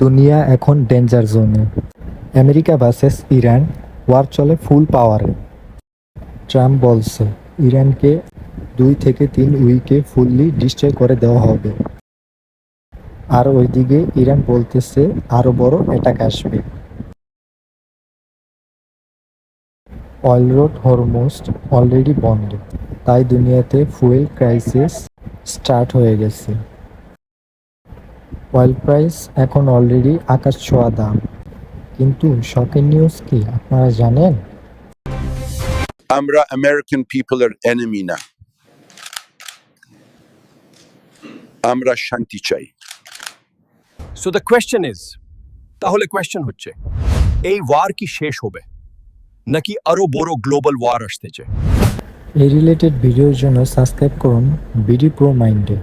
দুনিয়া এখন ডেঞ্জার জোনে। আমেরিকা ভার্সেস ইরান, ওয়ার চলে ফুল পাওয়ারে। ট্রাম্প বলছে ইরানকে 2 থেকে 3 উইকে ফুললি ডিস্ট্রয় করে দেওয়া হবে। আর ওইদিকে ইরান বলতেছে আরো বড় অ্যাটাক আসবে। অয়েল রোড হরমুজ অলরেডি বন্ধ, তাই দুনিয়াতে ফুয়েল ক্রাইসিস স্টার্ট হয়ে গেছে। অয়েল প্রাইস এখন অলরেডি আকাশ ছোঁয়া দাম। কিন্তু শকের নিউজ কি আপনারা জানেন? আমরা আমেরিকান পিপলের এনিমি না, আমরা শান্তি চাই। সো দ্য কোয়েশ্চেন ইজ, তাহলে কোয়েশ্চেন হচ্ছে এই ওয়ার কি শেষ হবে নাকি আরো বড় গ্লোবাল ওয়ার আসতেছে? এই রিলেটেড ভিডিওর জন্য সাবস্ক্রাইব করুন বিডি প্রো মাইন্ডে।